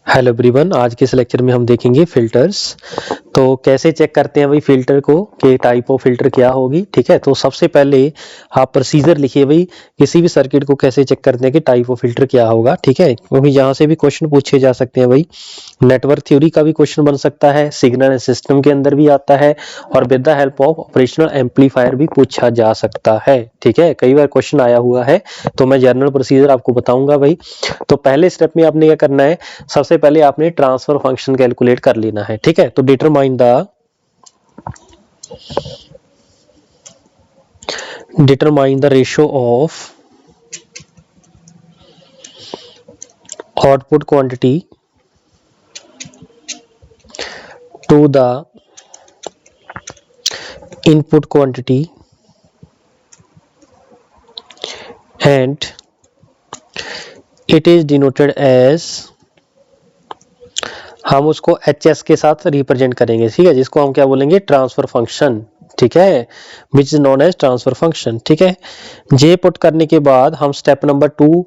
Hello everyone, आज के इस लेक्चर में हम देखेंगे फिल्टर्स। तो कैसे चेक करते हैं भाई फिल्टर को कि टाइप ऑफ फिल्टर क्या होगी। ठीक है, तो सबसे पहले आप प्रोसीजर लिखिए भाई किसी भी सर्किट को कैसे चेक करते हैं कि टाइप ऑफ फिल्टर क्या होगा। ठीक है, क्योंकि यहाँ से भी क्वेश्चन पूछे जा सकते हैं भाई। नेटवर्क थ्योरी का भी क्वेश्चन बन सकता है, सिग्नल एंड सिस्टम के अंदर भी आता है और with the help of operational amplifier भी पूछा जा सकता है। ठीक है, कई बार क्वेश्चन आया हुआ है, तो मैं जनरल प्रोसीजर आपको बताऊंगा भाई। तो पहले स्टेप में आपने क्या करना है, सबसे पहले आपने ट्रांसफर फंक्शन कैलकुलेट कर लेना है। ठीक है, तो determine the ratio of output quantity to the input quantity and it is denoted as, हम उसको HS के साथ रिप्रेजेंट करेंगे। ठीक है, जिसको हम क्या बोलेंगे, ट्रांसफर फंक्शन। ठीक है, which is known as transfer function. ठीक है, जे पुट करने के बाद हम स्टेप नंबर 2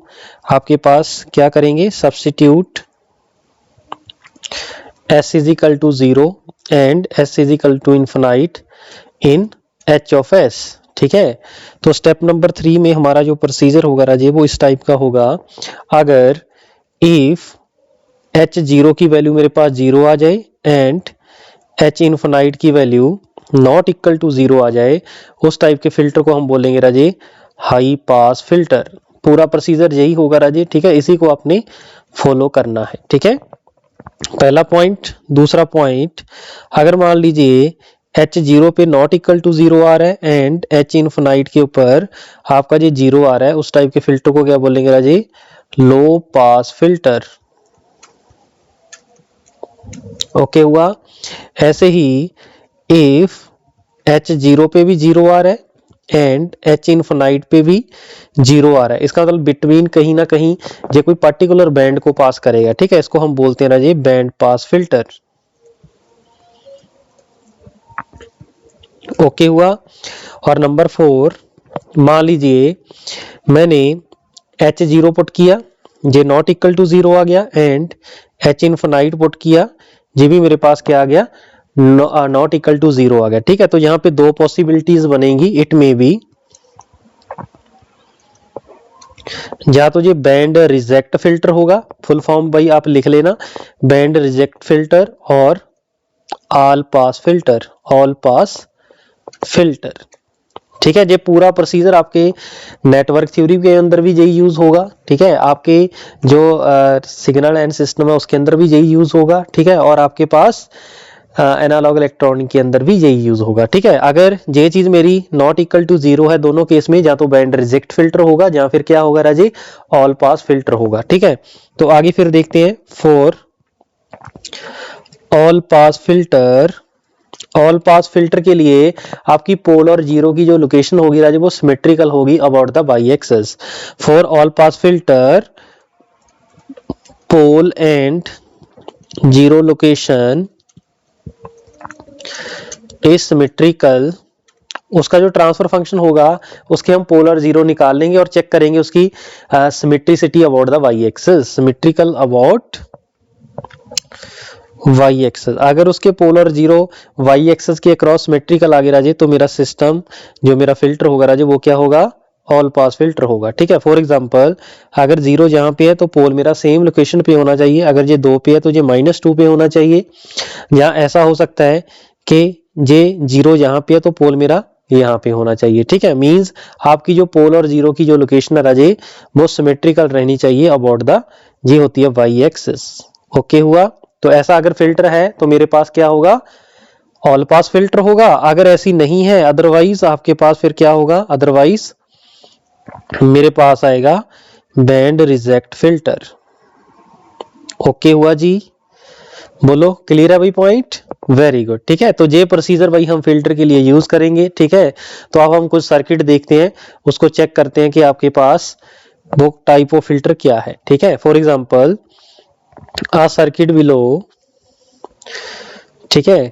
आपके पास क्या करेंगे, substitute S is equal to 0 and S is equal to infinite in H of S। ठीक है, तो स्टेप नंबर 3 में हमारा जो प्रोसीजर होगा राजे वो इस टाइप का होगा। अगर इफ H0 की वैल्यू मेरे पास 0 आ जाए एंड H इनफिनाइट की वैल्यू नॉट इक्वल टू 0 आ जाए, उस टाइप के फिल्टर को हम बोलेंगे राजे हाई पास फिल्टर। पूरा प्रोसीजर यही होगा राजे। ठीक है, इसी को आपने फॉलो करना है। ठीक है, पहला पॉइंट। दूसरा पॉइंट, अगर मान लीजिए H0 पे नॉट इक्वल टू 0 आ रहा है एंड H इनफिनाइट के ऊपर आपका जो 0 आ रहा है, उस टाइप के फिल्टर को क्या बोलेंगे राजे, लो पास फिल्टर। ओके हुआ। ऐसे ही इफ H0 पे भी 0 आ रहा है एंड H इनफिनाइट पे भी 0 आ रहा है, इसका मतलब बिटवीन कहीं ना कहीं ये कोई पर्टिकुलर बैंड को पास करेगा। ठीक है, इसको हम बोलते हैं ना जी बैंड पास फिल्टर। ओके हुआ। और नंबर 4, मान लीजिए मैंने H0 पुट किया, ये नॉट इक्वल टू 0 आ गया एंड H इनफिनाइट पुट किया, ये भी मेरे पास क्या आ गया, नॉट इक्वल टू 0 आ गया। ठीक है, तो यहाँ पे दो पॉसिबिलिटीज बनेंगी। इट में बी या तो ये बैंड रिजेक्ट फिल्टर होगा, फुल फॉर्म भाई आप लिख लेना, बैंड रिजेक्ट फिल्टर और all pass filter, all pass filter. ठीक है, ये पूरा प्रोसीजर आपके नेटवर्क थ्योरी के अंदर भी यही यूज होगा। ठीक है, आपके जो सिग्नल एंड सिस्टम है उसके अंदर भी यही यूज होगा। ठीक है, और आपके पास एनालॉग इलेक्ट्रॉनिक के अंदर भी यही यूज होगा। ठीक है, अगर ये चीज मेरी नॉट इक्वल टू 0 है, दोनों केस में या तो बैंड रिजेक्ट फिल्टर होगा या फिर क्या होगा राजी, ऑल पास फिल्टर होगा। ठीक है, तो आगे फिर देखते हैं। For all pass filter, all pass filter के लिए आपकी पोल और जीरो की जो लोकेशन होगी राजे वो सिमेट्रिकल होगी about the Y axis. For all pass filter pole and zero location is symmetrical, उसका जो ट्रांसफर फंक्शन होगा उसके हम पोल और जीरो निकाल लेंगे और चेक करेंगे उसकी symmetricity about the Y axis, symmetrical about Y axis. अगर उसके पोलर जीरो वाई एक्सेस के अक्रॉस सिमेट्रिकल आगे राजे तो मेरा सिस्टम जो मेरा फिल्टर होगा राजे वो क्या होगा, ऑल पास फिल्टर होगा। ठीक है, फॉर एग्जांपल अगर 0 जहां पे है तो पोल मेरा सेम लोकेशन पे होना चाहिए, अगर ये 2 पे है तो ये -2 पे होना चाहिए। या ऐसा हो सकता है कि ये 0 जहां पे है तो पोल मेरा यहाँ पे होना चाहिए। ठीक है, मींस आपकी जो पोल और जीरो की जो लोकेशन है राजे वो सिमेट्रिकल रहनी चाहिए अबाउट द, ये होती है वाई एक्सिस। ओके हुआ। तो ऐसा अगर फिल्टर है तो मेरे पास क्या होगा, ऑल पास फिल्टर होगा। अगर ऐसी नहीं है, अदरवाइज आपके पास फिर क्या होगा, अदरवाइज मेरे पास आएगा बैंड रिजेक्ट फिल्टर। ओके हुआ जी, बोलो क्लियर है भाई पॉइंट, वेरी गुड। ठीक है, तो ये प्रोसीजर भाई हम फिल्टर के लिए यूज करेंगे। ठीक है, तो अब हम कुछ सर्किट देखते हैं, उसको चेक करते हैं कि आपके पास वो टाइप ऑफ फिल्टर क्या है। ठीक है, for example a circuit below. ठीक है,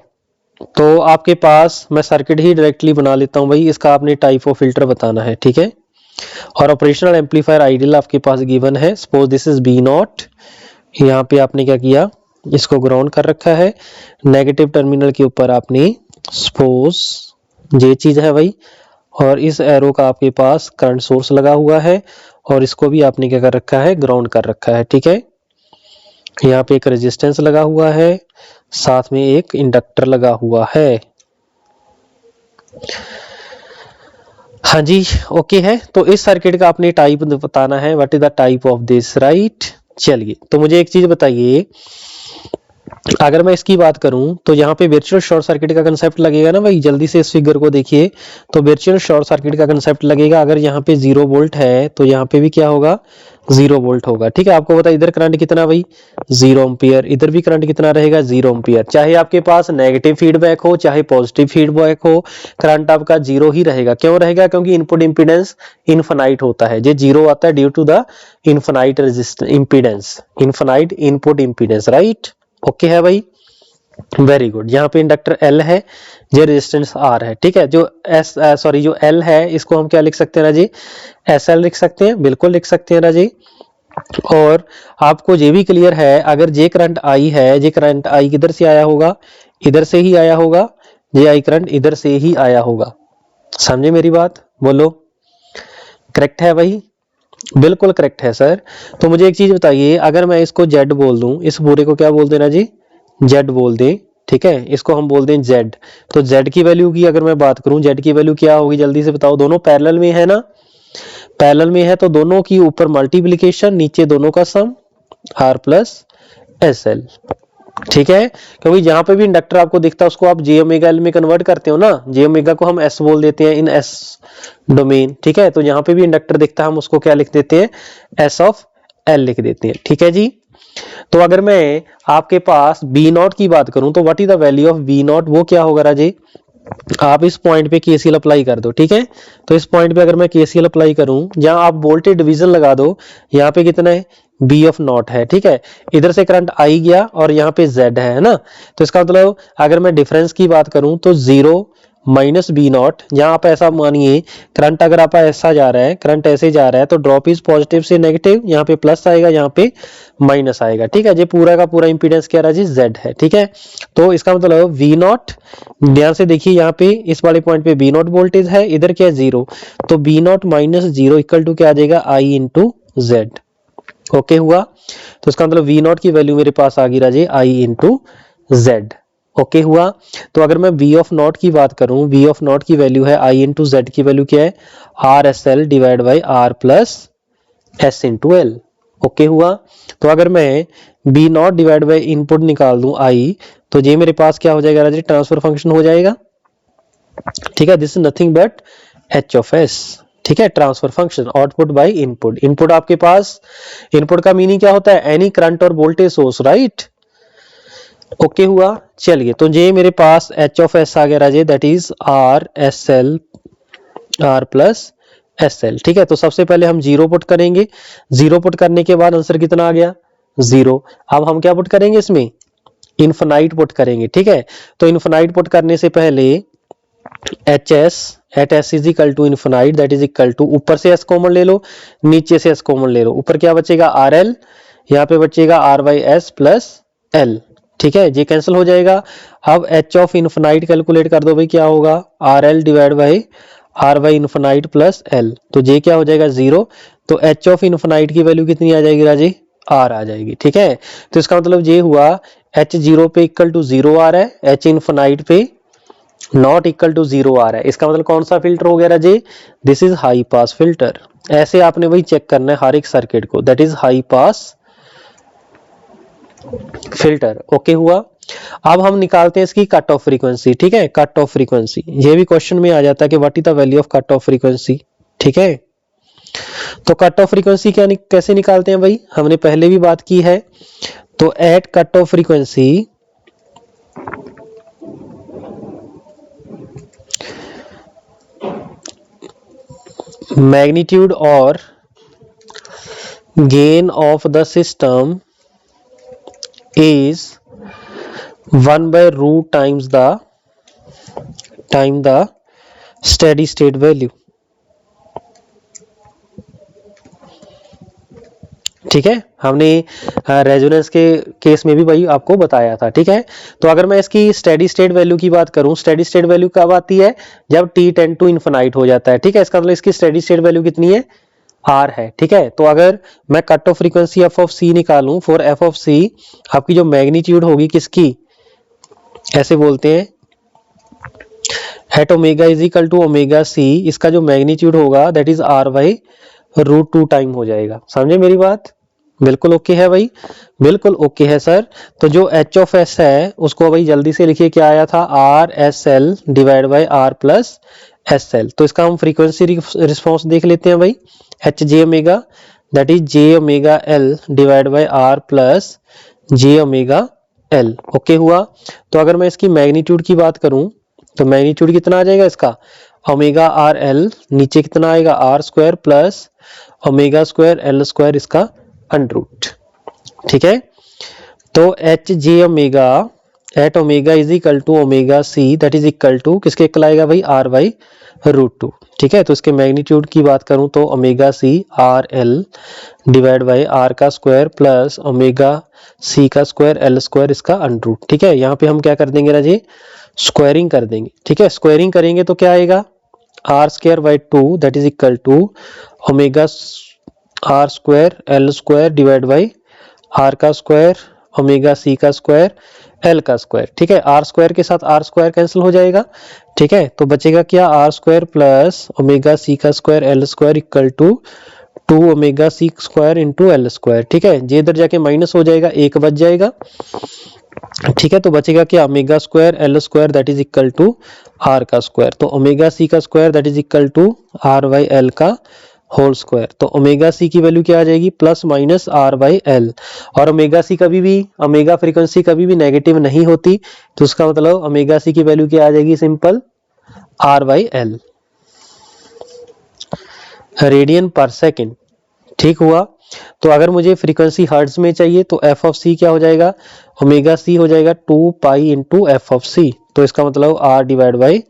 तो आपके पास मैं सर्किट ही डायरेक्टली बना लेता हूं भाई, इसका आपने टाइप ऑफ फिल्टर बताना है। ठीक है, और ऑपरेशनल एम्पलीफायर आइडियल आपके पास गिवन है, सपोज दिस इज B0 यहाँ पे आपने क्या किया, इसको ग्राउंड कर रखा है, नेगेटिव टर्मिनल के ऊपर आपने सपोज ये चीज है भाई, और इस एरो का आपके पास करंट सोर्स लगा हुआ है, और इसको भी आपने क्या कर रखा है, ग्राउंड कर रखा है। ठीक है, यहाँ पे एक रेजिस्टेंस लगा हुआ है, साथ में एक इंडक्टर लगा हुआ है। हाँ जी, ओके है। तो इस सर्किट का आपने टाइप बताना है, what is the type of this, right. चलिए, तो मुझे एक चीज बताइए, अगर मैं इसकी बात करूं तो यहाँ पे वर्चुअल शॉर्ट सर्किट का कंसेप्ट लगेगा ना भाई। जल्दी से इस फिगर को देखिए, तो वर्चुअल शॉर्ट सर्किट का कंसेप्ट लगेगा। अगर यहाँ पे 0 वोल्ट है तो यहाँ पे भी क्या होगा, 0 वोल्ट होगा। ठीक है, आपको पता है इधर करंट कितना भाई, 0 एम्पियर, इधर भी करंट कितना रहेगा, 0 एम्पियर। चाहे आपके पास नेगेटिव फीडबैक हो चाहे पॉजिटिव फीडबैक हो, करंट आपका 0 ही रहेगा। क्यों रहेगा, क्योंकि इनपुट इंपीडेंस इनफाइनाइट होता है। ये 0 आता है due to the infinite resistance impedance, infinite input impedance, right. Okay है भाई, वेरी गुड। यहाँ पे इंडक्टर L है, ये रेजिस्टेंस R है। ठीक है, जो जो L है इसको हम क्या लिख सकते हैं राजी, SL लिख सकते हैं, बिल्कुल लिख सकते हैं राजी। और आपको ये भी क्लियर है, अगर जे करंट I है, ये करंट I किधर से आया होगा, इधर से ही आया होगा, ये I करंट इधर से ही आया होगा। समझे मेरी बात, बोलो करेक्ट है भाई, बिल्कुल करेक्ट है सर। तो मुझे एक चीज बताइए, अगर मैं इसको Z बोल दूं, इस पूरे को क्या बोल देना जी, Z बोल दें। ठीक है, इसको हम बोल दें Z। तो Z की वैल्यू की अगर मैं बात करूं, Z की वैल्यू क्या होगी, जल्दी से बताओ। दोनों पैरेलल में है ना, पैरेलल में है तो दोनों की ऊपर मल्टीप्लिकेशन, नीचे दोनों का सम, R प्लस SL। ठीक है, क्योंकि जहां पे भी इंडक्टर आपको दिखता है उसको आप जे ओमेगा एल में कन्वर्ट करते हो ना, जे ओमेगा को हम एस बोल देते हैं इन एस डोमेन। ठीक है, तो जहां पे भी इंडक्टर दिखता है हम उसको क्या लिख देते हैं, एस ऑफ एल लिख देते हैं। ठीक है जी, तो अगर मैं आपके पास बी नॉट की बात करूं तो what is the value of B naught, वो क्या होगा राजे, आप इस पॉइंट पे केसीएल अप्लाई कर दो। ठीक है, तो इस पॉइंट पे अगर मैं केसीएल अप्लाई करूं, जहां आप वोल्टेज डिवीजन लगा दो, यहाँ पे कितना है, बी ऑफ नॉट है। ठीक है, इधर से करंट आई गया और यहाँ पे जेड है ना, तो इसका मतलब अगर मैं डिफरेंस की बात करूं तो 0 माइनस बी नॉट, जहां आप ऐसा मानिए करंट अगर आप ऐसा जा रहा है, करंट ऐसे जा रहा है तो ड्रॉप इज पॉजिटिव से नेगेटिव, यहाँ पे प्लस आएगा, यहाँ पे माइनस आएगा। ठीक है, ये पूरा का पूरा इंपीडेंस क्या रहा जी, जेड है। ठीक है, तो इसका मतलब वी नॉट, ध्यान से देखिए यहाँ पे इस वाले पॉइंट पे बी नॉट वोल्टेज है, इधर क्या है 0, तो B naught minus 0 equal to क्या आ जाएगा, आई इंटू जेड। ओके हुआ, तो इसका मतलब वी नॉट की वैल्यू मेरे पास आ गई राजे आई इंटू जेड। ओके हुआ, तो अगर मैं वी ऑफ नॉट की बात करूं, वी ऑफ नॉट की वैल्यू है आई इंटू जेड की वैल्यू क्या है, R S L divide by R plus S into L. Okay हुआ, तो अगर मैं B not divide by input निकाल दूं आई, तो ये मेरे पास क्या हो जाएगा राजे, ट्रांसफर फंक्शन हो जाएगा। ठीक है, this is nothing but H of S. ठीक है, transfer function output by input. Input आपके पास, इनपुट का मीनिंग क्या होता है, एनी करंट और वोल्टेज सोर्स, राइट। ओके हुआ, चलिए, तो ये मेरे पास एच ऑफ एस आ गया Raje, that is R S L, R plus S L. ठीक है, तो सबसे पहले हम 0 पुट करेंगे, 0 पुट करने के बाद आंसर कितना आ गया, 0। अब हम क्या पुट करेंगे इसमें, इनफिनाइट पुट करेंगे। ठीक है, तो इनफिनाइट पुट करने से पहले H S at S is equal to infinite, that is equal to, ऊपर से एस कॉमन ले लो, नीचे से एस कॉमन ले लो, ऊपर क्या बचेगा आर एल, यहाँ पे बचेगा R by S plus L. ठीक है, ये कैंसिल हो जाएगा। अब एच ऑफ इनफिनाइट कैलकुलेट कर दो भाई, क्या होगा, R L divide by R by infinite plus L, तो ये क्या हो जाएगा 0। तो एच ऑफ इनफिनाइट की वैल्यू कितनी आ जाएगी राजे, आर आ जाएगी। ठीक है, तो इसका मतलब ये हुआ एच 0 पे इक्वल टू 0 आ रहा है, एच इनफिनाइट पे नॉट इक्वल टू 0 आ रहा है। इसका मतलब कौन सा फिल्टर हो गया Raje, this is high pass filter. ऐसे आपने वही चेक करना है हर एक सर्किट को, that is high pass filter. Okay हुआ, अब हम निकालते हैं इसकी कट ऑफ फ्रीक्वेंसी। ठीक है, कट ऑफ फ्रीक्वेंसी, ये भी क्वेश्चन में आ जाता है कि what is the value of cut off frequency. ठीक है, तो कट ऑफ फ्रीक्वेंसी क्या कैसे निकालते हैं भाई, हमने पहले भी बात की है। तो at cut off frequency, magnitude or gain of the system is 1 by root times the steady state value। ठीक है, हमने रेजोनेंस के केस में भी वही आपको बताया था। ठीक है, तो अगर मैं इसकी स्टेडी स्टेट वैल्यू की बात करूं, स्टेडी स्टेट वैल्यू कब आती है? जब t टेंड टू इन्फिनाइट हो जाता है। ठीक है, इसका मतलब इसकी स्टेडी स्टेट वैल्यू कितनी है? r है। ठीक है, तो अगर मैं cut off frequency f of c निकालूं फॉर f ऑफ c, आपकी जो मैग्नीट्यूड होगी किसकी, ऐसे बोलते हैं at omega is equal to omega c, इसका जो मैग्नीट्यूड होगा that is r by root 2 time हो जाएगा। समझे मेरी बात? बिल्कुल ओके है भाई, बिल्कुल ओके है सर। तो जो एच ऑफ एस है उसको भाई जल्दी से लिखिए, क्या आया था? R S L divide by R plus S L. तो इसका हम फ्रीक्वेंसी रिस्पॉन्स देख लेते हैं भाई, H J omega that is J omega L divide by R plus J omega L. Okay हुआ। तो अगर मैं इसकी मैग्नीट्यूड की बात करूं तो मैग्नीट्यूड कितना आ जाएगा इसका? ओमेगा आर एल, नीचे कितना आएगा? R square plus omega square L square, इसका अंडर रूट। ठीक है, तो H J omega at omega is equal to omega C that is equal to किसके इक्वल आएगा भाई? R by root 2। ठीक है, तो इसके मैग्नीट्यूड की बात करूं तो omega C R L divide by R का स्क्वायर प्लस ओमेगा सी का स्क्वायर एल स्क्वायर, इसका अंडर रूट। ठीक है, यहाँ पे हम क्या कर देंगे राजे? स्क्वायरिंग कर देंगे। ठीक है, स्क्वायरिंग करेंगे तो क्या आएगा? R square by 2 that is equal to omega R square L square divide by R का स्क्वायर ओमेगा सी का स्क्वायर एल का स्क्वायर। ठीक है, आर स्क्वायर के साथ आर स्क्वायर कैंसिल हो जाएगा। ठीक है, तो बचेगा क्या? R square plus omega C का square L square equal to 2 omega C square into L square. ठीक है, जे इधर जाके माइनस हो जाएगा, एक बच जाएगा। ठीक है, तो बचेगा क्या? Omega square L square that is equal to R का स्क्वायर। तो ओमेगा सी का square that is equal to R by L का होल स्क्वायर। तो ओमेगा सी की वैल्यू क्या आ जाएगी? Plus minus R by L. और ओमेगा सी कभी भी, ओमेगा फ्रीक्वेंसी कभी भी नेगेटिव नहीं होती, तो उसका मतलब ओमेगा सी की वैल्यू क्या आ जाएगी? Simple R by L, radian per second. ठीक हुआ। तो अगर मुझे फ्रीक्वेंसी हर्ट्ज में चाहिए तो एफ ऑफ सी क्या हो जाएगा? ओमेगा सी हो जाएगा 2 pi into F of C. तो इसका मतलब R divide by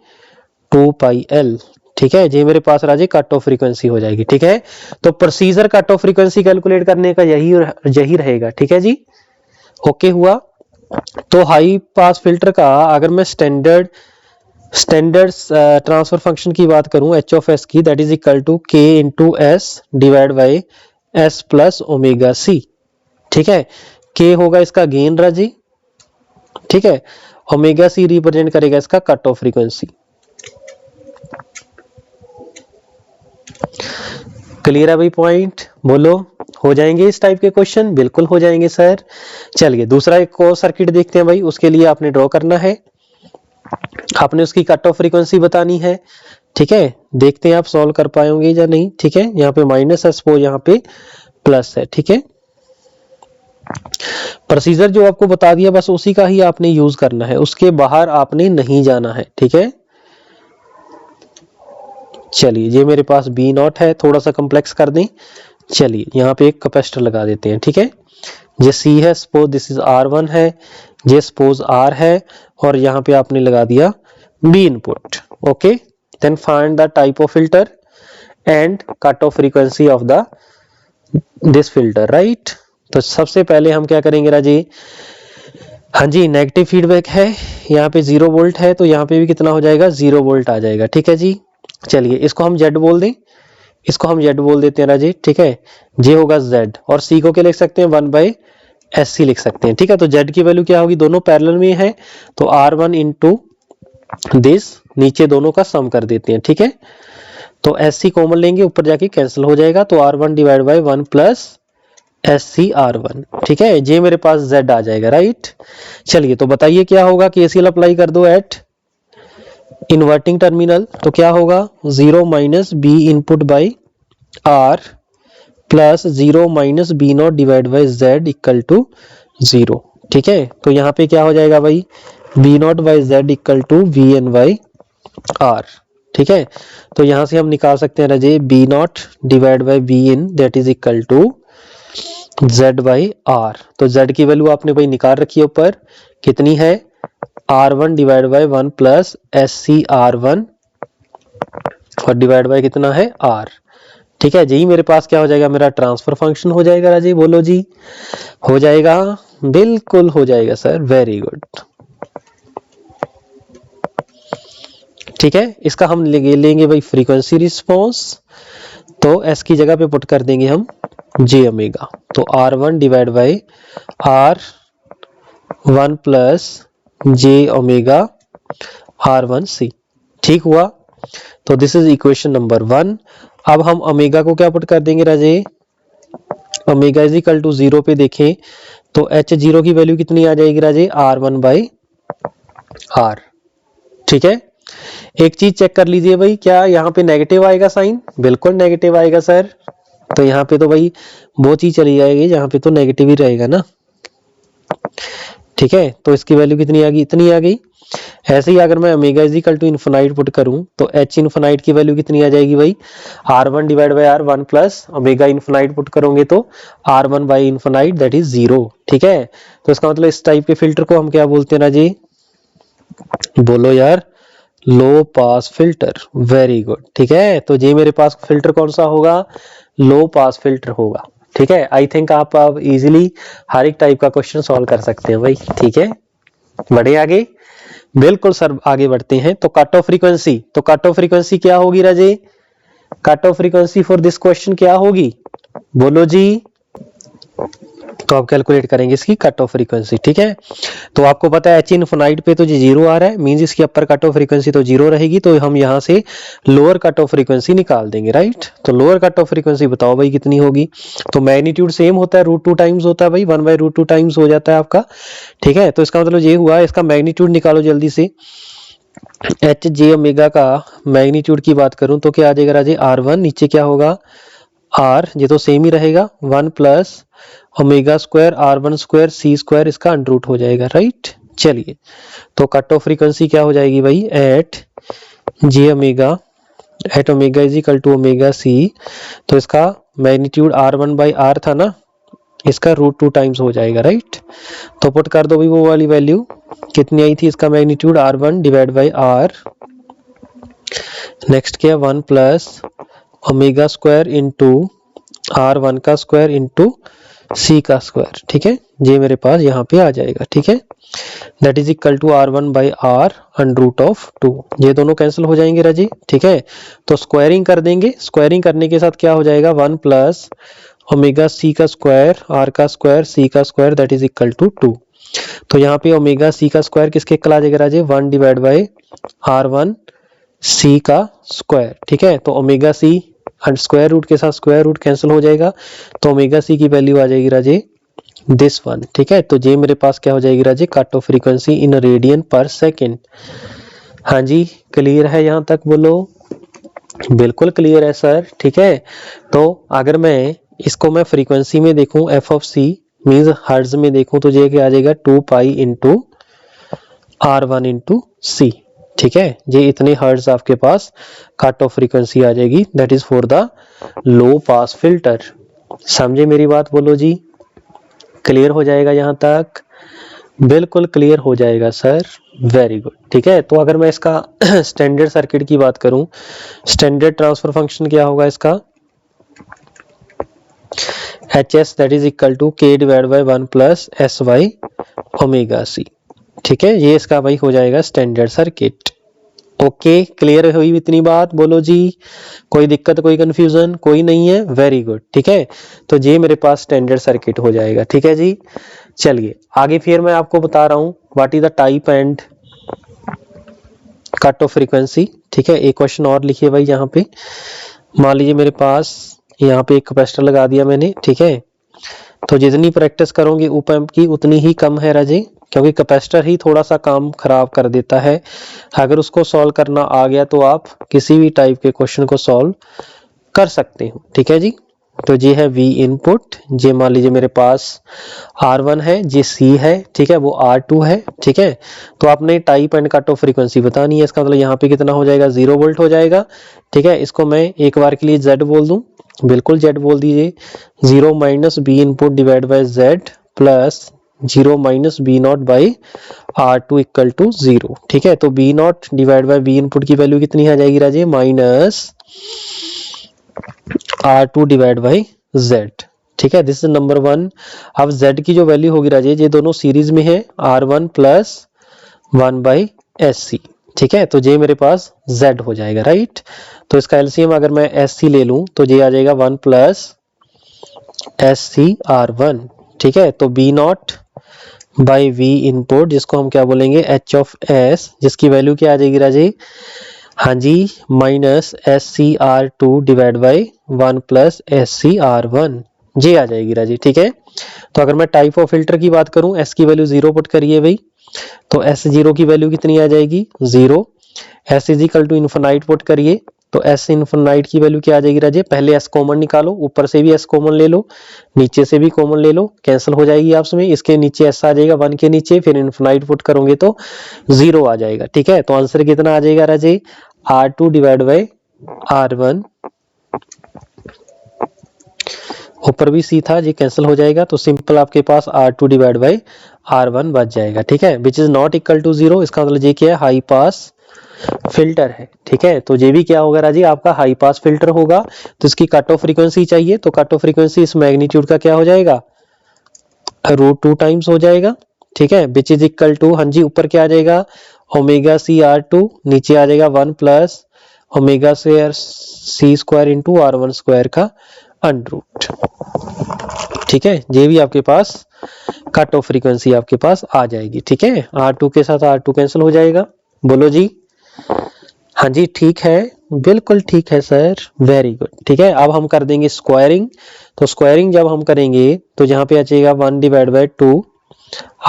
2 pi L. ठीक है, ये मेरे पास राजे कट ऑफ फ्रीक्वेंसी हो जाएगी। ठीक है, तो procedure cut off frequency calculate करने का यही रहेगा। ठीक है जी, ओके हुआ। तो हाई पास फिल्टर का अगर मैं स्टैंडर्ड ट्रांसफर फंक्शन की बात करूं एच ऑफ एस की, that is equal to K into S divide by S plus omega C. ठीक है, के होगा इसका गेन राजी। ठीक है, ओमेगा सी रिप्रेजेंट करेगा इसका कट ऑफ फ्रीक्वेंसी। क्लियर है भाई पॉइंट? बोलो, हो जाएंगे इस टाइप के क्वेश्चन? बिल्कुल हो जाएंगे सर। चलिए दूसरा एक और सर्किट देखते हैं भाई। उसके लिए आपने ड्रॉ करना है, आपने उसकी कट ऑफ फ्रीक्वेंसी बतानी है। ठीक है, देखते हैं आप सॉल्व कर पाएंगे या नहीं। ठीक है, यहाँ पे माइनस है, सपोज यहाँ पे प्लस है। ठीक है, प्रोसीजर जो आपको बता दिया बस उसी का ही आपने यूज करना है, उसके बाहर आपने नहीं जाना है। ठीक है, चलिए ये मेरे पास बी नॉट है, थोड़ा सा कॉम्प्लेक्स कर दें। चलिए यहाँ पे एक कैपेसिटर लगा देते हैं। ठीक है, ये सी है, सपोज दिस इज R1 है, ये सपोज R है, और यहाँ पे आपने लगा दिया B input. Okay, then find the type of filter and cut off frequency of the this filter, right. तो सबसे पहले हम क्या करेंगे राजी? हाँ जी, नेगेटिव फीडबैक है, यहाँ पे 0 वोल्ट है, तो यहाँ पे भी कितना हो जाएगा? 0 वोल्ट आ जाएगा। ठीक है जी, चलिए इसको हम Z बोल दें, इसको हम Z बोल देते हैं राजी। ठीक है, J होगा Z, और C को क्या लिख सकते हैं? 1/SC लिख सकते हैं। ठीक है, तो Z की वैल्यू क्या होगी? दोनों पैरेलल में है, तो R1 इंटू दिस, नीचे दोनों का सम कर देते हैं। ठीक है, तो SC कॉमन लेंगे, ऊपर जाके कैंसिल हो जाएगा, तो R1 divide by 1 plus SC R1। ठीक है, J मेरे पास Z आ जाएगा, राइट। चलिए तो बताइए क्या होगा? KCL अप्लाई कर दो एट इन्वर्टिंग टर्मिनल, तो क्या होगा? 0 minus B input by R plus 0 minus B not divide by Z equal to 0। ठीक है, तो यहाँ पे क्या हो जाएगा भाई? B not by Z equal to V N by R. ठीक है, तो यहाँ से हम निकाल सकते हैं Raje B not divide by B in that is equal to Z by R. तो जेड की वैल्यू आपने भाई निकाल रखी है ऊपर, कितनी है? R1 divide by 1 plus SC R1 और डिवाइड बाई कितना है? R। ठीक है जी। मेरे पास क्या हो जाएगा, मेरा ट्रांसफर फंक्शन हो जाएगा राजे, बोलो जी। हो जाएगा, बिल्कुल हो जाएगा सर, वेरी गुड। ठीक है, इसका हम लेंगे भाई फ्रीक्वेंसी रिस्पॉन्स, तो एस की जगह पे पुट कर देंगे हम जे ओमेगा, तो R1 divide by R1 plus J omega R1C। ठीक हुआ, तो दिस इज इक्वेशन नंबर 1। अब हम ओमेगा को क्या पुट कर देंगे राजे, ओमेगा इज इक्वल टू 0 पे देखें तो H0 की वैल्यू कितनी आ जाएगी राजे, R1 बाई R। ठीक है, एक चीज चेक कर लीजिए भाई, क्या यहाँ पे नेगेटिव आएगा साइन, बिल्कुल नेगेटिव आएगा सर, तो यहाँ पे तो भाई वो चीज चली जाएगी, यहाँ पे तो नेगेटिव ही रहेगा ना। ठीक है, तो इसकी वैल्यू कितनी आ गई, इतनी आ गई। ऐसे ही अगर मैं omega is equal to infinite put करूं तो H इन्फिनाइट की वैल्यू कितनी आ जाएगी भाई, R1 divide by R1 plus omega infinite put करोगे तो R1 by infinite that is 0। ठीक है, तो इसका मतलब इस टाइप के फिल्टर को हम क्या बोलते हैं ना जी, बोलो यार, लो पास फिल्टर। Very good. ठीक है, तो जी मेरे पास फिल्टर कौन सा होगा, लो पास फिल्टर होगा। ठीक है, आई थिंक आप अब इजीली हर एक टाइप का क्वेश्चन सॉल्व कर सकते हैं भाई। ठीक है, बढ़े आगे, बिल्कुल सर आगे बढ़ते हैं। तो कट ऑफ फ्रीक्वेंसी, तो कट ऑफ फ्रीक्वेंसी क्या होगी Raje, cut off frequency for this question क्या होगी, बोलो जी। तो आप कैलकुलेट करेंगे इसकी कट ऑफ फ्रीक्वेंसी। ठीक है, तो आपको पता है एच इनफिनाइट पे तो जी 0 आ रहा है, मींस इसकी अपर कट ऑफ फ्रीक्वेंसी तो 0 रहेगी, तो हम यहां से लोअर कट ऑफ फ्रीक्वेंसी निकाल देंगे, राइट। तो लोअर कट ऑफ फ्रीक्वेंसी बताओ भाई कितनी होगी, तो मैग्नीट्यूड सेम होता है, √2 टाइम्स होता है भाई, 1/√2 टाइम्स हो जाता है आपका। ठीक है, तो इसका मतलब ये हुआ, इसका मैग्नीट्यूड निकालो जल्दी से। एच जे ओमेगा का मैग्नीट्यूड की बात करूं तो क्या आ जाएगा राजे, R1, नीचे क्या होगा R, ये तो सेम ही रहेगा, 1 plus omega square R1 square C square, इसका अंडर हो जाएगा, राइट। चलिए, तो कट ऑफ फ्रीक्वेंसी क्या हो जाएगी भाई, at J omega, at omega is equal to omega C, तो इसका मैग्नीट्यूड R1 बाई R था ना, इसका √2 टाइम्स हो जाएगा, राइट। तो पुट कर दो भाई वो वाली वैल्यू, कितनी आई थी इसका magnitude, R1 divide by R, next क्या 1 plus omega square into R1 का स्क्वायर इंटू C का स्क्वायर। ठीक है, ये मेरे पास यहाँ पे आ जाएगा। ठीक है, that is equal to R1 by R √2, ये दोनों कैंसिल हो जाएंगे राजी। ठीक है, तो स्क्वायरिंग कर देंगे, स्क्वायरिंग करने के साथ क्या हो जाएगा, 1 प्लस ओमेगा C का स्क्वायर R का स्क्वायर C का square that is equal to 2। तो यहाँ पे ओमेगा C का स्क्वायर किसके इक्वल आ जाएगा राजे, 1 डिवाइड बाई R1 C का स्क्वायर। ठीक है, तो omega C and square root के साथ स्क्वायर रूट कैंसिल हो जाएगा, तो ओमेगा C की वैल्यू आ जाएगी राजे दिस वन। ठीक है, तो ये मेरे पास क्या हो जाएगी Raje, cut off frequency in radian per second. हाँ जी, क्लियर है यहाँ तक, बोलो। बिल्कुल क्लियर है सर। ठीक है, तो अगर मैं इसको मैं फ्रीक्वेंसी में देखूं, F of C means hertz में देखूं, तो ये क्या आ जाएगा 2 पाई इंटू R1 इंटू सी। ठीक है, ये इतने हर्ट्ज आपके पास कट ऑफ फ्रीक्वेंसी आ जाएगी, that is for the low pass filter. समझे मेरी बात, बोलो जी। क्लियर हो जाएगा यहाँ तक, बिल्कुल क्लियर हो जाएगा सर, वेरी गुड। ठीक है, तो अगर मैं इसका स्टैंडर्ड सर्किट की बात करूं, स्टैंडर्ड ट्रांसफर फंक्शन क्या होगा इसका, HS that is equal to K divide by 1 plus S by omega C. ठीक है, ये इसका भाई हो जाएगा स्टैंडर्ड सर्किट। ओके, क्लियर हुई इतनी बात, बोलो जी। कोई दिक्कत, कोई कंफ्यूजन, कोई नहीं है, वेरी गुड। ठीक है, तो ये मेरे पास स्टैंडर्ड सर्किट हो जाएगा। ठीक है जी, चलिए आगे फिर मैं आपको बता रहा हूं what is the type and cut off frequency. ठीक है, एक क्वेश्चन और लिखिए भाई यहाँ पे, मान लीजिए मेरे पास यहाँ पे एक कैपेसिटर लगा दिया मैंने। ठीक है, तो जितनी प्रैक्टिस करोगे ऑप एम्प की उतनी ही कम है राजे, क्योंकि कैपेसिटर ही थोड़ा सा काम खराब कर देता है। अगर उसको सॉल्व करना आ गया तो आप किसी भी टाइप के क्वेश्चन को सॉल्व कर सकते हो। ठीक है जी, तो ये है V इनपुट, ये मान लीजिए मेरे पास R1 है, ये C है, ठीक है, वो R2 है। ठीक है, तो आपने type and cut off frequency बतानी है, इसका मतलब यहाँ पे कितना हो जाएगा, 0 वोल्ट हो जाएगा। ठीक है, इसको मैं एक बार के लिए Z बोल दूं, बिल्कुल Z बोल दीजिए, 0 minus B input divide by Z plus 0 minus B0 by R2 equal to 0। ठीक है, तो B0 divide by B input की वैल्यू कितनी आ जाएगी Raje, minus R2 divide by Z, ठीक है, दिस इज नंबर 1। अब Z की जो वैल्यू होगी राजेश, ये दोनों सीरीज में है, R1 प्लस 1 बाई SC, ठीक है, तो ये मेरे पास Z हो जाएगा, राइट। तो इसका एलसीएम अगर मैं SC ले लूं तो ये आ जाएगा 1 प्लस SC R1, ठीक है। तो B not by V input, जिसको हम क्या बोलेंगे H ऑफ S, जिसकी वैल्यू क्या आ जाएगी राजेश, हाँ जी, minus SCR2 divide by 1 plus SCR1, ये आ जाएगी राजी, ठीक है। तो अगर मैं टाइप ऑफ फिल्टर की बात करूं, S की वैल्यू 0 पुट करिए भाई, तो S0 की वैल्यू कितनी आ जाएगी 0। S is equal to infinite put करिए, तो S इन्फिनाइट की वैल्यू क्या आ जाएगी राजे, पहले S कॉमन निकालो, ऊपर से भी S कॉमन ले लो, नीचे से भी कॉमन ले लो, कैंसिल हो जाएगी आपस में, इसके नीचे S आ जाएगा 1 के नीचे, फिर इन्फिनाइट पुट करोगे तो 0 आ जाएगा, ठीक है। तो आंसर कितना आ जाएगा राजे, R2 डिवाइड बाई R1, ऊपर भी C था, ये कैंसिल हो जाएगा, तो सिंपल आपके पास R2 डिवाइड बाई R1 बच जाएगा, ठीक है, which is not equal to 0। इसका मतलब ये क्या है, हाई पास फिल्टर है, ठीक है। तो ये भी क्या होगा राजी, आपका हाई पास फिल्टर होगा। तो इसकी कट ऑफ फ्रीक्वेंसी चाहिए, तो कट ऑफ फ्रीक्वेंसी इस मैग्नीट्यूड का क्या हो जाएगा, √2 टाइम्स हो जाएगा, ठीक है, विच इज इक्वल टू, हाँ जी, ऊपर क्या आ जाएगा ओमेगा CR2, नीचे आ जाएगा 1 plus omega C square into R1 square का अंडरूट, ठीक है। ये भी आपके पास कट ऑफ फ्रीक्वेंसी आपके पास आ जाएगी, ठीक है। R2 के साथ R2 कैंसिल हो जाएगा, बोलो जी, हाँ जी, ठीक है, बिल्कुल ठीक है सर, वेरी गुड, ठीक है। अब हम कर देंगे स्क्वायरिंग, तो स्क्वायरिंग जब हम करेंगे तो यहाँ पे आ जाएगा 1 डिवाइड बाई 2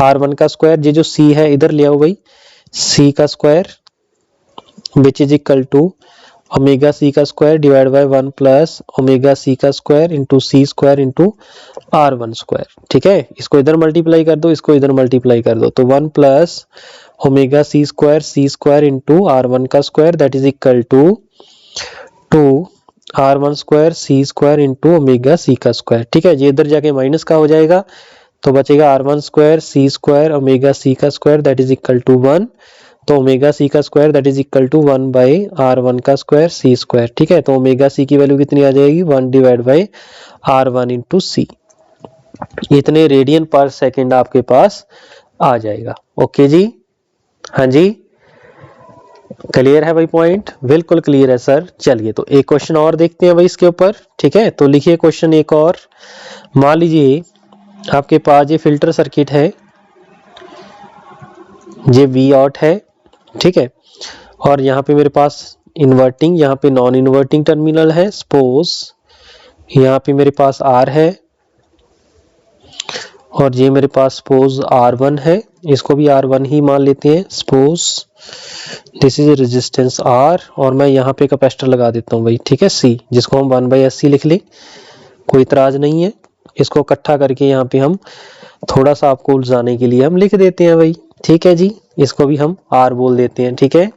R1 का स्क्वायर, ये जो C है इधर ले आओ भाई, C का square, which is equal to omega C का square divide by 1 plus omega C का square into C square into R1 square, ठीक है। इसको इधर मल्टीप्लाई कर दो, इसको इधर मल्टीप्लाई कर दो, तो 1 plus omega C square into R1 का square, that is equal to 2 R1 square C square into omega C का स्क्वायर, ठीक है। ये इधर जाके माइनस का हो जाएगा, तो बचेगा R1 square C square omega C का square, that is equal to 1, तो ओमेगा C का square that is equal to 1 by R1 का स्क्वायर C स्क्वायर, ठीक है। तो ओमेगा C की वैल्यू कितनी आ जाएगी, 1 divide by R1 into C, इतने रेडियन पर सेकेंड आपके पास आ जाएगा। ओके जी, हाँ जी, क्लियर है भाई पॉइंट, बिल्कुल क्लियर है सर। चलिए तो एक क्वेश्चन और देखते हैं भाई इसके ऊपर, ठीक है। तो लिखिए क्वेश्चन एक और, मान लीजिए आपके पास ये फिल्टर सर्किट है, ये V आउट है, ठीक है, और यहाँ पे मेरे पास इन्वर्टिंग, यहाँ पे नॉन इन्वर्टिंग टर्मिनल है, सपोज यहाँ पे मेरे पास R है और ये मेरे पास सपोज R1 है, इसको भी R1 ही मान लेते हैं, suppose this is resistance R, और मैं यहाँ पे कैपेसिटर लगा देता हूँ भाई, ठीक है, C, जिसको हम 1 बाई SC लिख ले, कोई इतराज नहीं है। इसको इकट्ठा करके यहाँ पे हम थोड़ा सा आपको उलझाने के लिए हम लिख देते हैं भाई, ठीक है जी, इसको भी हम R बोल देते हैं, ठीक है।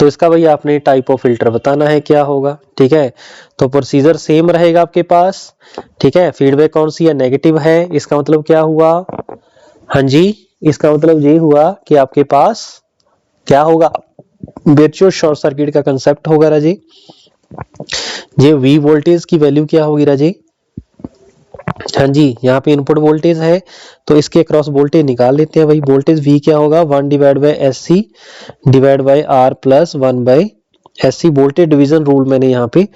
तो इसका भाई आपने टाइप ऑफ फिल्टर बताना है क्या होगा, ठीक है। तो प्रोसीजर सेम रहेगा आपके पास, ठीक है। फीडबैक कौन सी है, नेगेटिव है, इसका मतलब क्या हुआ, हाँ जी, इसका मतलब ये हुआ कि आपके पास क्या होगा, वर्चुअल शॉर्ट सर्किट का कंसेप्ट होगा राजी। ये V वोल्टेज की वैल्यू क्या होगी राजी, हाँ जी, यहाँ पे इनपुट वोल्टेज है तो इसके क्रॉस वोल्टेज निकाल लेते हैं भाई। वोल्टेज V क्या होगा, 1 divide by SC divide by R plus 1 by SC, voltage division rule मैंने यहाँ पे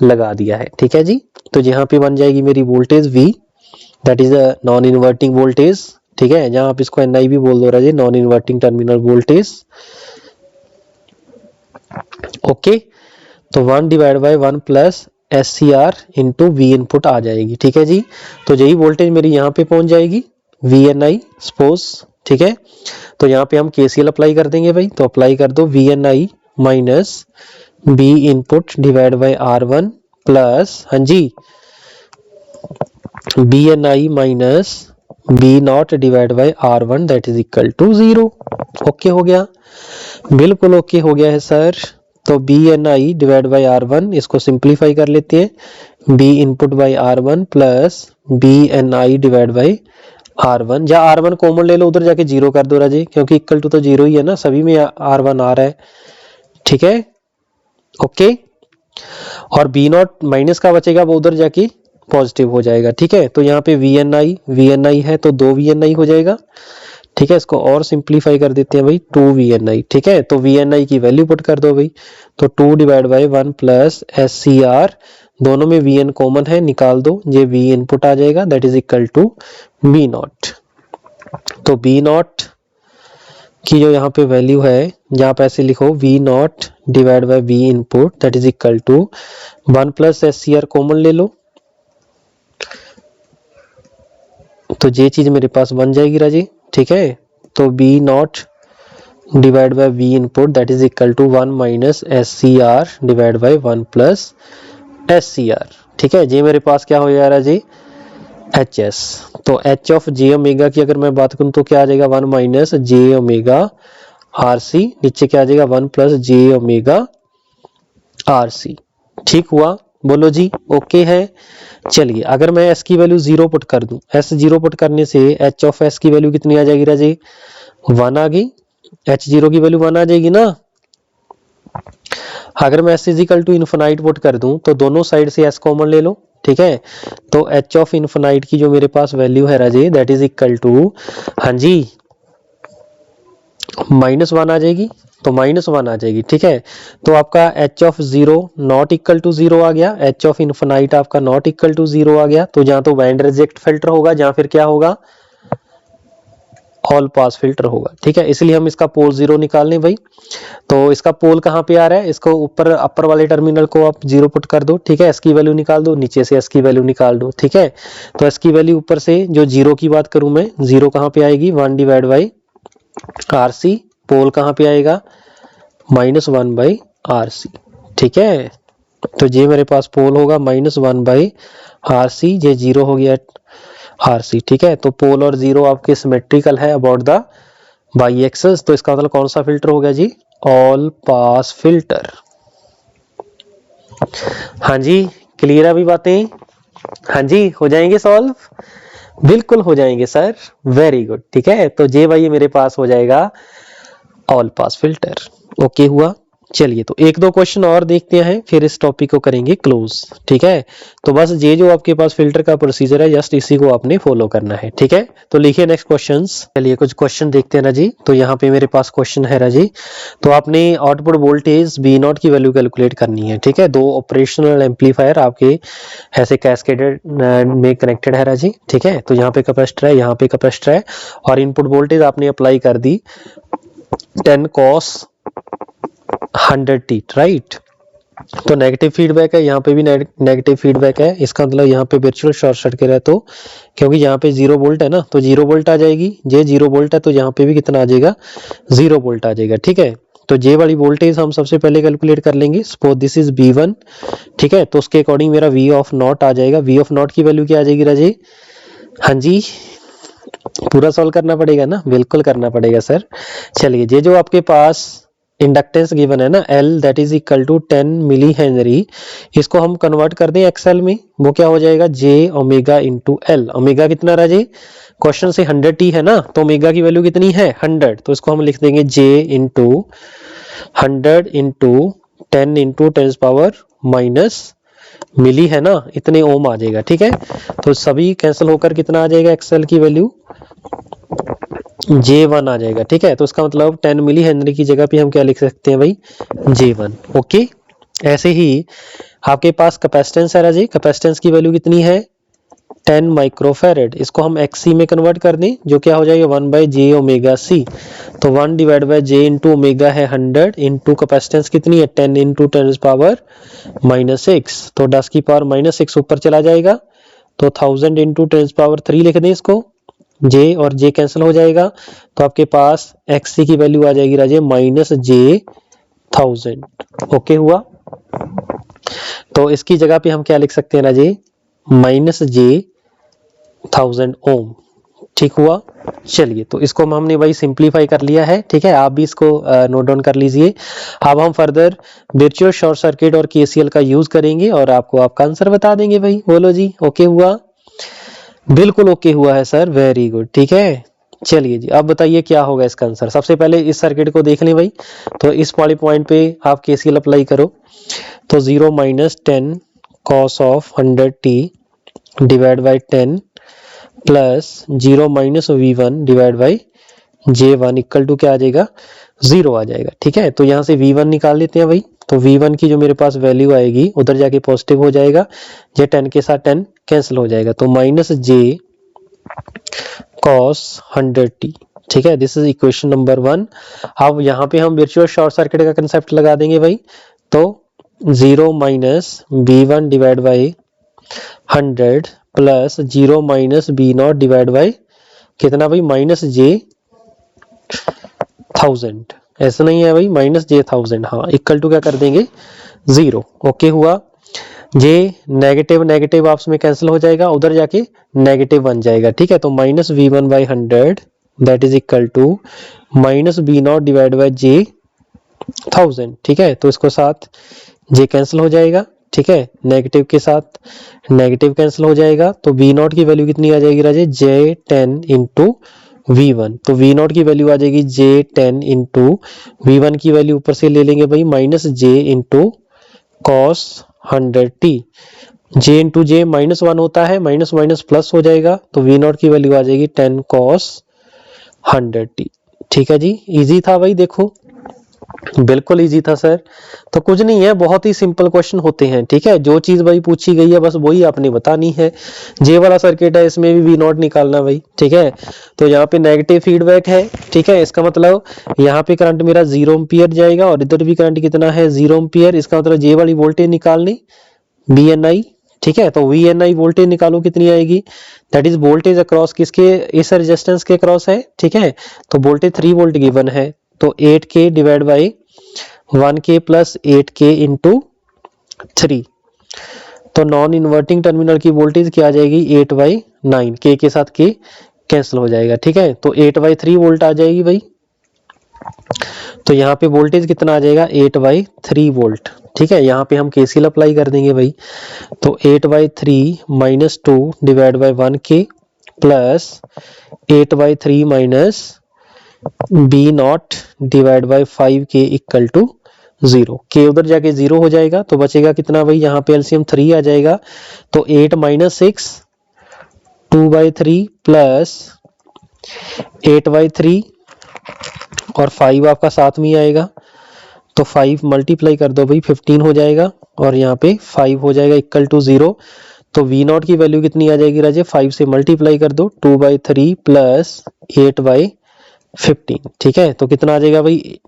लगा दिया है, ठीक है जी। तो यहाँ पे बन जाएगी मेरी voltage V, that is a non inverting voltage, ठीक है, जहाँ आप इसको NI भी बोल दो Raje, non inverting terminal voltage, okay. तो 1 divide by 1 plus SCR into V input आ जाएगी, ठीक है जी। तो यही वोल्टेज मेरी यहाँ पे पहुंच जाएगी VNI सपोज, ठीक है। तो यहाँ पे हम KCL अप्लाई कर देंगे भाई, तो अप्लाई कर दो VNI minus B input divide by R1 plus, हाँ जी, BNI minus B naught divide by R1 that is equal to 0। Okay हो गया, बिल्कुल ओके हो गया है सर। तो BNI डिवाइड बाई R1, इसको सिंप्लीफाई कर लेते हैं, B input by R1 plus BNI divide by R1, या R1 कॉमन ले लो, उधर जाके 0 कर दो राजे, क्योंकि इक्वल टू तो 0 ही है ना, सभी में R1 आ रहा है, ठीक है, ओके। और बी नॉट माइनस का बचेगा वो उधर जाके पॉजिटिव हो जाएगा, ठीक है। तो यहाँ पे वी एन आई है तो 2 VNI हो जाएगा, ठीक है। इसको और सिंप्लीफाई कर देते हैं भाई, 2 VNI, ठीक है। तो VNI की वैल्यू पुट कर दो भाई, तो 2 डिवाइड बाई 1 प्लस SCR, दोनों में VN कॉमन है, निकाल दो, ये V इनपुट आ जाएगा, that is equal to B naught. तो बी नॉट की जो यहाँ पे वैल्यू है, यहाँ पे ऐसे लिखो V naught divide by V input that is equal to 1 plus SCR common ले लो, तो ये चीज मेरे पास बन जाएगी राजी, ठीक है। तो B not divide by V input that is equal to 1 minus SCR divide by 1 plus SCR, ठीक है। ये मेरे पास क्या हो जाएगा जी, HS। तो H ऑफ J ओमेगा की अगर मैं बात करूं तो क्या आ जाएगा, 1 माइनस J ओमेगा RC, नीचे क्या आ जाएगा 1 प्लस J ओमेगा RC, ठीक हुआ, बोलो जी ओके है। चलिए अगर मैं S की वैल्यू 0 पुट कर दूं, S 0 पुट करने से H ऑफ S की वैल्यू कितनी आ जाएगी राजी, 1 आ गई, H0 की वैल्यू 1 आ जाएगी ना। अगर मैं S is equal to infinite put कर दूं तो दोनों साइड से S कॉमन ले लो, ठीक है। तो H ऑफ इन्फिनाइट की जो मेरे पास वैल्यू है राजे दैट इज इक्वल टू, हाँ जी, -1 आ जाएगी, तो -1 आ जाएगी, ठीक है। तो आपका H of 0 not equal to 0 आ गया, H ऑफ इन्फिनाइट आपका नॉट इक्वल टू 0 आ गया, तो जहां तो बैंड रिजेक्ट फिल्टर होगा, जहां फिर क्या होगा, ऑल पास फिल्टर होगा, ठीक है। इसलिए हम इसका पोल 0 निकाल लें भाई। तो इसका पोल कहाँ पे आ रहा है, इसको ऊपर अपर वाले टर्मिनल को आप 0 पुट कर दो, ठीक है। एस की वैल्यू निकाल दो, नीचे से एस की वैल्यू निकाल दो, ठीक है। तो एस की वैल्यू ऊपर से जो 0 की बात करूं मैं, 0 कहाँ पे आएगी, 1 डिवाइड बाई RC, पोल कहाँ पे आएगा, -1 बाई RC, ठीक है। तो ये मेरे पास पोल होगा -1 बाई RC, ये 0 हो गया RC, ठीक है। तो पोल और 0 आपके सिमेट्रिकल है अबाउट द बाई एक्सेस, तो इसका मतलब कौन सा फिल्टर हो गया जी, ऑल पास फिल्टर। हाँ जी क्लियर है अभी बातें, हाँ जी हो जाएंगे सॉल्व, बिल्कुल हो जाएंगे सर, वेरी गुड, ठीक है। तो जे भाई मेरे पास हो जाएगा ऑल पास फिल्टर, ओके हुआ। चलिए तो एक दो क्वेश्चन और देखते हैं, फिर इस टॉपिक को करेंगे क्लोज, ठीक है। तो बस ये जो आपके पास फिल्टर का प्रोसीजर है, जस्ट इसी को आपने फॉलो करना है, ठीक है। तो लिखिए नेक्स्ट क्वेश्चंस। चलिए कुछ क्वेश्चन देखते हैं ना जी। तो यहाँ पे मेरे पास क्वेश्चन है ना जी, तो आपने आउटपुट वोल्टेज बी नॉट की वैल्यू कैलकुलेट करनी है, ठीक है। दो ऑपरेशनल एम्पलीफायर आपके ऐसे कैस्केडेड में कनेक्टेड है जी, ठीक है। तो यहाँ पे कैपेसिटर है, यहाँ पे कैपेसिटर है, और इनपुट वोल्टेज आपने अप्लाई कर दी 10 cos 100t, राइट। तो नेगेटिव फीडबैक है, यहाँ पे भी नेगेटिव फीडबैक है, इसका मतलब यहाँ पे वर्चुअल शॉर्ट सर्किट है, तो क्योंकि यहाँ पे 0 वोल्ट है ना, तो 0 वोल्ट आ जाएगी, ये 0 वोल्ट है तो यहाँ पे भी कितना आ जाएगा, 0 वोल्ट आ जाएगा, ठीक है। तो ये वाली वोल्टेज हम सबसे पहले कैलकुलेट कर लेंगे, सपोज दिस इज B1, ठीक है। तो उसके अकॉर्डिंग मेरा V ऑफ नॉट आ जाएगा, V ऑफ नॉट की वैल्यू क्या आ जाएगी राजे, हाँ जी पूरा सॉल्व करना पड़ेगा ना, बिल्कुल करना पड़ेगा सर। चलिए ये जो आपके पास इंडक्टेंस गिवन है ना L that is equal to 10 milli henry, इसको हम कन्वर्ट कर दें XL में, वो क्या हो जाएगा J omega into L। Omega कितना रहा जी, क्वेश्चन से 100t है ना, तो ओमेगा की वैल्यू कितनी है 100, तो इसको हम लिख देंगे J into 100 into 10 into 10 power minus milli है ना, इतने ओम आ जाएगा, ठीक है। तो सभी कैंसिल होकर कितना आ जाएगा, XL की वैल्यू J1 आ जाएगा, ठीक है। तो इसका मतलब 10 मिली हेनरी की जगह पे हम क्या लिख सकते हैं भाई, J1, ओके। ऐसे ही आपके पास कैपेसिटेंस है राजी, कैपेसिटेंस की वैल्यू कितनी है 10 माइक्रोफैरेड, इसको हम XC में कन्वर्ट कर दें, जो क्या हो जाएगा 1 बाई J ओमेगा C। तो 1 divide by J into omega है 100 इंटू कैपेसिटेंस कितनी है 10 इंटू 10 पावर -6, तो 10 की पावर -6 ऊपर चला जाएगा, तो 1000 इंटू 10 पावर 3 लिख दें इसको, J और J कैंसिल हो जाएगा, तो आपके पास XC की वैल्यू आ जाएगी राजे -J1000, ओके हुआ। तो इसकी जगह पे हम क्या लिख सकते हैं राजे, -J1000 ओम, ठीक हुआ। चलिए तो इसको हमने भाई सिंप्लीफाई कर लिया है, ठीक है। आप भी इसको नोट डाउन कर लीजिए। अब हम फर्दर वर्चुअल शॉर्ट सर्किट और KCL का यूज करेंगे और आपको आपका आंसर बता देंगे भाई, बोलो जी ओके हुआ, बिल्कुल ओके हुआ है सर, वेरी गुड, ठीक है। चलिए जी अब बताइए क्या होगा इसका आंसर। सबसे पहले इस सर्किट को देख लें भाई, तो इस वाले पॉइंट पे आप KCL अप्लाई करो, तो 0 minus 10 cos of 100t divide by 10 plus 0 minus V1 divide by J1 equal to क्या आ जाएगा, 0 आ जाएगा। ठीक है, तो यहाँ से V1 निकाल लेते हैं भाई। तो V1 की जो मेरे पास वैल्यू आएगी उधर जाके पॉजिटिव हो जाएगा, ये 10 के साथ 10 कैंसिल हो जाएगा, तो माइनस J cos 100t। ठीक है, दिस इज इक्वेशन नंबर 1। अब यहाँ पे हम वर्चुअल शॉर्ट सर्किट का कंसेप्ट लगा देंगे भाई। तो 0 minus B1 divide by 100 plus 0 minus B0 divide by कितना भाई, माइनस J 1000। ऐसा नहीं है भाई, माइनस J 1000, हाँ, इक्वल टू क्या कर देंगे, 0। ओके हुआ, जे नेगेटिव नेगेटिव आपस में कैंसिल हो जाएगा, उधर जाके नेगेटिव बन जाएगा। ठीक है, तो minus V1 by 100 that is equal to minus B0 divide by J 1000। ठीक है, तो इसको साथ J कैंसिल हो जाएगा। ठीक है, नेगेटिव के साथ नेगेटिव कैंसिल हो जाएगा, तो V0 की वैल्यू कितनी आ जाएगी राजे, J10 इंटू V1। तो V0 की वैल्यू आ जाएगी J10 इंटू V1 की वैल्यू ऊपर से ले लेंगे भाई, minus J into cos 100t। J into J minus 1 होता है, माइनस माइनस प्लस हो जाएगा, तो V0 की वैल्यू आ जाएगी 10 कॉस 100t। ठीक है जी, इजी था भाई, देखो बिल्कुल इजी था सर। तो कुछ नहीं है, बहुत ही सिंपल क्वेश्चन होते हैं। ठीक है, जो चीज भाई पूछी गई है बस वही आपने बतानी है। जे वाला सर्किट है, इसमें भी V0 निकालना भाई। ठीक है, तो यहाँ पे नेगेटिव फीडबैक है। ठीक है, इसका मतलब यहाँ पे करंट मेरा 0 एम्पियर जाएगा और इधर भी करंट कितना है, 0 एम्पियर। इसका मतलब जे वाली वोल्टेज निकालनी VNI। ठीक है, तो VNI वोल्टेज निकालो कितनी आएगी, दैट इज वोल्टेज अक्रॉस किसके, इस रेजिस्टेंस के अक्रॉस है। ठीक है, तो वोल्टेज 3 वोल्ट गिवन है, तो 8K divide by 1K plus 8K into 3। तो नॉन इन्वर्टिंग टर्मिनल की वोल्टेज क्या आ जाएगी, 8/9, K के साथ K कैंसिल हो जाएगा। ठीक है, तो 8/3 वोल्ट आ जाएगी भाई। तो यहाँ पे वोल्टेज कितना आ जाएगा, 8/3 वोल्ट। ठीक है, यहाँ पे हम KCL अप्लाई कर देंगे भाई। तो 8/3 minus 2 divide by 1K plus 8/3 minus B0 divide by 5K equal to 0। K उधर जाके 0 हो जाएगा, तो बचेगा कितना भाई, यहाँ पे एलसीएम 3 आ जाएगा, तो 8 माइनस 6 2/3 प्लस 8/3 और 5 आपका साथ में ही आएगा, तो 5 मल्टीप्लाई कर दो भाई, 15 हो जाएगा और यहाँ पे 5 हो जाएगा इक्वल टू 0। तो V0 की वैल्यू कितनी आ जाएगी राजे, 5 से मल्टीप्लाई कर दो, 2/3 प्लस 8/15। ठीक है, तो कितना आ जाएगा भाई,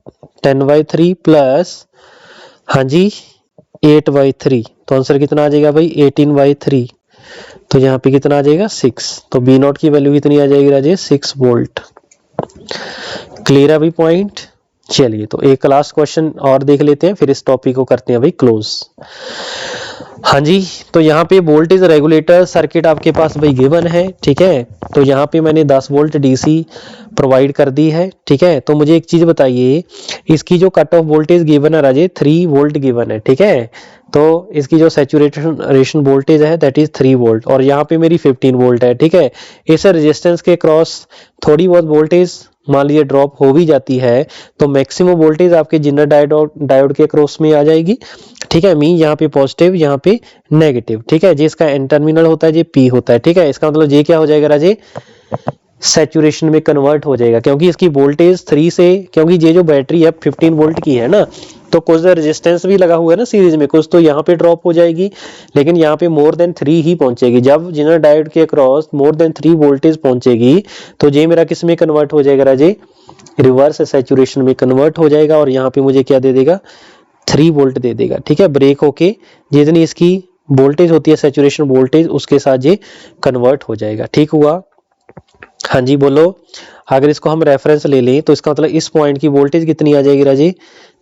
10/3 प्लस, हाँ जी 8/3, तो आंसर कितना आ जाएगा भाई, 18/3। तो यहाँ पे कितना आ जाएगा, 6। तो B0 की वैल्यू कितनी आ जाएगी राजे, 6 वोल्ट। क्लियर है भाई पॉइंट। चलिए, तो एक लास्ट क्वेश्चन और देख लेते हैं, फिर इस टॉपिक को करते हैं भाई क्लोज। हाँ जी, तो यहाँ पे वोल्टेज रेगुलेटर सर्किट आपके पास भाई गिवन है। ठीक है, तो यहाँ पे मैंने 10 वोल्ट DC प्रोवाइड कर दी है। ठीक है, तो मुझे एक चीज बताइए, इसकी जो कट ऑफ वोल्टेज गिवन है राजे 3 वोल्ट गिवन है। ठीक है, तो इसकी जो सैचुरेशन वोल्टेज है दैट इज 3 वोल्ट और यहाँ पे मेरी 15 वोल्ट है। ठीक है, इस रेजिस्टेंस के क्रॉस थोड़ी बहुत वोल्टेज मान लीजिए ड्रॉप हो भी जाती है, तो मैक्सिमम वोल्टेज आपके जिनर डायोड के क्रॉस में आ जाएगी। ठीक है, मीन यहाँ पे पॉजिटिव, यहाँ पे नेगेटिव। ठीक है, जिसका एन टर्मिनल होता है, ये P होता है। ठीक है, इसका मतलब ये क्या हो जाएगा राजे, सैचुरेशन में कन्वर्ट हो जाएगा, क्योंकि इसकी वोल्टेज 3 से, क्योंकि ये जो बैटरी है 15 वोल्ट की है ना, तो कुछ रेजिस्टेंस भी लगा हुआ है ना सीरीज में, कुछ तो यहाँ पे ड्रॉप हो जाएगी, लेकिन यहाँ पे मोर देन 3 ही पहुंचेगी। जब जिनर डायोड के अक्रॉस मोर देन 3 वोल्टेज पहुंचेगी, तो ये मेरा किस में कन्वर्ट हो जाएगा राजे, रिवर्स सैचुरेशन में कन्वर्ट हो जाएगा, और यहाँ पे मुझे क्या दे देगा, 3 वोल्ट दे देगा। ठीक है, ब्रेक होके जितनी इसकी वोल्टेज होती है सैचुरेशन वोल्टेज, उसके साथ ये कन्वर्ट हो जाएगा। ठीक हुआ, हाँ जी बोलो। अगर इसको हम रेफरेंस ले लें, तो इसका मतलब इस पॉइंट की वोल्टेज कितनी आ जाएगी राजे,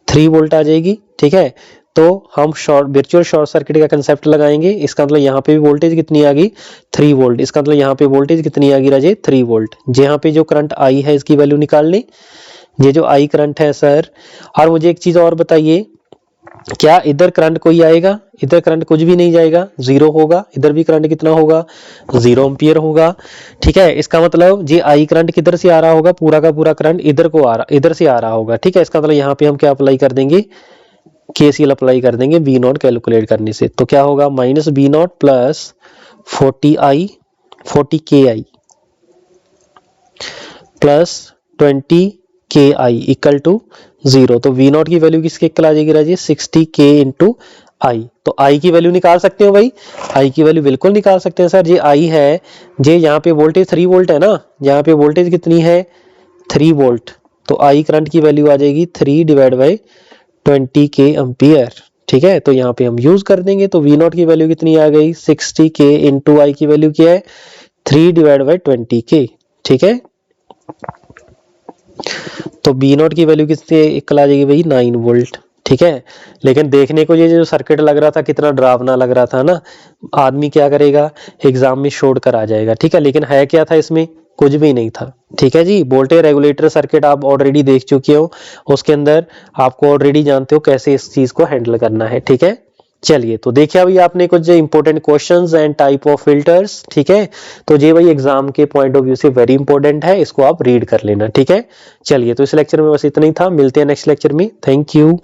3 वोल्ट आ जाएगी। ठीक है, तो हम वर्चुअल शॉर्ट सर्किट का कंसेप्ट लगाएंगे। इसका मतलब यहाँ पे भी वोल्टेज कितनी आ गई, 3 वोल्ट। इसका मतलब यहाँ पे वोल्टेज कितनी आ गई राजे, 3 वोल्ट। यहाँ पे जो करंट आई है इसकी वैल्यू निकाल लें, ये जो आई करंट है सर। और मुझे एक चीज और बताइए, क्या इधर करंट कोई आएगा, इधर करंट कुछ भी नहीं जाएगा, 0 होगा। इधर भी करंट कितना होगा, 0 एम्पियर होगा। ठीक है, इसका मतलब ये आई करंट किधर से आ रहा होगा, पूरा का पूरा करंट इधर से आ रहा होगा। ठीक है, इसका मतलब यहाँ पे हम क्या अप्लाई कर देंगे, केसीएल अप्लाई कर देंगे बी नॉट कैलकुलेट करने से। तो क्या होगा, minus B naught plus 40 plus 20 KI equal to 0। तो वी नॉट की वैल्यू किसके इक्वल आ जाएगी राजी, 60K इंटू आई। तो आई की वैल्यू निकाल सकते हो भाई, आई की वैल्यू बिल्कुल निकाल सकते हैं सर। ये आई है, जे यहाँ पे वोल्टेज 3 वोल्ट है ना, यहाँ पे वोल्टेज कितनी है 3 वोल्ट, तो आई करंट की वैल्यू आ जाएगी 3 डिवाइड बाई 20K एम्पियर। ठीक है, तो यहाँ पे हम यूज कर देंगे। तो वी नॉट की वैल्यू कितनी आ गई 60K इंटू आई की वैल्यू क्या है 3 डिवाइड बाई 20K। ठीक है, तो बी नॉट की वैल्यू कितनी इक्वल आ जाएगी भाई 9 वोल्ट। ठीक है, लेकिन देखने को ये जो सर्किट लग रहा था कितना डरावना लग रहा था ना, आदमी क्या करेगा एग्जाम में छोड़ कर आ जाएगा। ठीक है, लेकिन है क्या था इसमें, कुछ भी नहीं था। ठीक है जी, वोल्टेज रेगुलेटर सर्किट आप ऑलरेडी देख चुके हो, उसके अंदर आपको ऑलरेडी जानते हो कैसे इस चीज को हैंडल करना है। ठीक है, चलिए तो देखिए अभी आपने कुछ important questions and type of filters. ठीक है, तो ये भाई एग्जाम के पॉइंट ऑफ व्यू से वेरी इंपॉर्टेंट है, इसको आप रीड कर लेना। ठीक है, चलिए तो इस लेक्चर में बस इतना ही था, मिलते हैं नेक्स्ट लेक्चर में। Thank you.